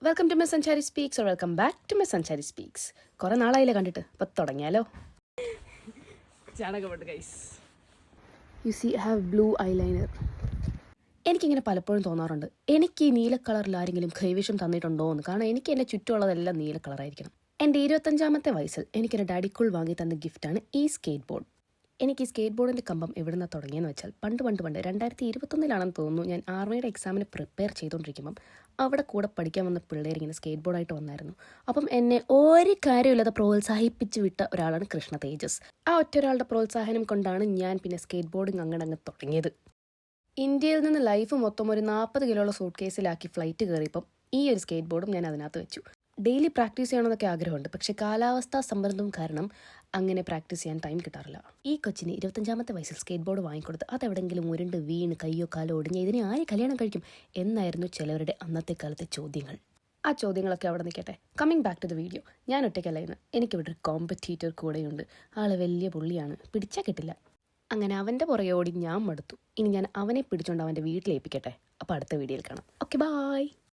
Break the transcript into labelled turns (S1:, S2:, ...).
S1: Welcome to miss Sanchari speaks or welcome back to miss Sanchari speaks. കുറേ നാളായില്ലേ കണ്ടിട്ട്, അപ്പോൾ തുടങ്ങിയാലോ. You see have blue eyeliner. എനിക്കിങ്ങനെ പലപ്പോഴും തോന്നാറുണ്ട്, എനിക്ക് ഈ നീല കളറിൽ ആരെങ്കിലും കൈവിഷം തന്നിട്ടുണ്ടോ എന്ന്. കാരണം എനിക്ക് എൻ്റെ ചുറ്റുമുള്ളതെല്ലാം നീല കളറായിരിക്കണം. എൻ്റെ 25ാമത്തെ വയസ്സിൽ എനിക്കെൻ്റെ ഡാഡിക്കുൾ വാങ്ങി തന്ന ഗിഫ്റ്റാണ് ഈ സ്കേറ്റ് ബോർഡ്. എനിക്ക് ഈ സ്കേറ്റ് ബോർഡിൻ്റെ കമ്പം എവിടെ നിന്നാണ് തുടങ്ങിയെന്ന് വെച്ചാൽ, പണ്ട് 2021 തോന്നുന്നു, ഞാൻ ആർമിയുടെ എക്സാമിന് പ്രിപ്പയർ ചെയ്തുകൊണ്ടിരിക്കുമ്പം അവിടെ കൂടെ പഠിക്കാൻ വന്ന പിള്ളേർ ഇങ്ങനെ സ്കേറ്റ് ബോർഡായിട്ട് വന്നായിരുന്നു. അപ്പം എന്നെ ഒരു കാര്യമില്ലാതെ പ്രോത്സാഹിപ്പിച്ച് വിട്ട ഒരാളാണ് കൃഷ്ണ തേജസ്. ആ ഒറ്റൊരാളുടെ പ്രോത്സാഹനം കൊണ്ടാണ് ഞാൻ പിന്നെ സ്കേറ്റ് ബോർഡിങ് അങ്ങ് തുടങ്ങിയത്. ഇന്ത്യയിൽ നിന്ന് ലൈഫ് മൊത്തം ഒരു 40 കിലോയുള്ള സൂട്ട് കേസിലാക്കി ഫ്ലൈറ്റ് കയറിയപ്പം ഈ ഒരു സ്കേറ്റ് ബോർഡും ഞാൻ അതിനകത്ത് വെച്ചു. ഡെയിലി പ്രാക്ടീസ് ചെയ്യണമെന്നൊക്കെ ആഗ്രഹമുണ്ട്, പക്ഷേ കാലാവസ്ഥാ സമ്മർദ്ദം കാരണം അങ്ങനെ പ്രാക്ടീസ് ചെയ്യാൻ ടൈം കിട്ടാറില്ല. ഈ കൊച്ചിന് 25ാമത്തെ വയസ്സിൽ സ്കേറ്റ് ബോർഡ് വാങ്ങിക്കൊടുത്ത് അതെവിടെങ്കിലും ഉരുണ്ട് വീണ് കയ്യോ കാലോ ഒടിഞ്ഞ് ഇതിനെ ആര് കല്യാണം കഴിക്കും എന്നായിരുന്നു ചിലവരുടെ അന്നത്തെ കാലത്തെ ചോദ്യങ്ങൾ. ആ ചോദ്യങ്ങളൊക്കെ അവിടെ നിൽക്കട്ടെ. Coming back to the video. ഞാൻ ഒറ്റയ്ക്കല്ല ഇന്ന്, എനിക്കിവിടെ ഒരു കോമ്പറ്റീറ്റർ കൂടെയുണ്ട്. ആൾ വലിയ പുള്ളിയാണ്, പിടിച്ചാൽ കിട്ടില്ല. അങ്ങനെ അവൻ്റെ പുറകെ ഓടി ഞാൻ മടുത്തു. ഇനി ഞാൻ അവനെ പിടിച്ചുകൊണ്ട് അവൻ്റെ വീട്ടിലേൽപ്പിക്കട്ടെ. അപ്പോൾ അടുത്ത വീഡിയോയിൽ കാണാം. Okay, bye.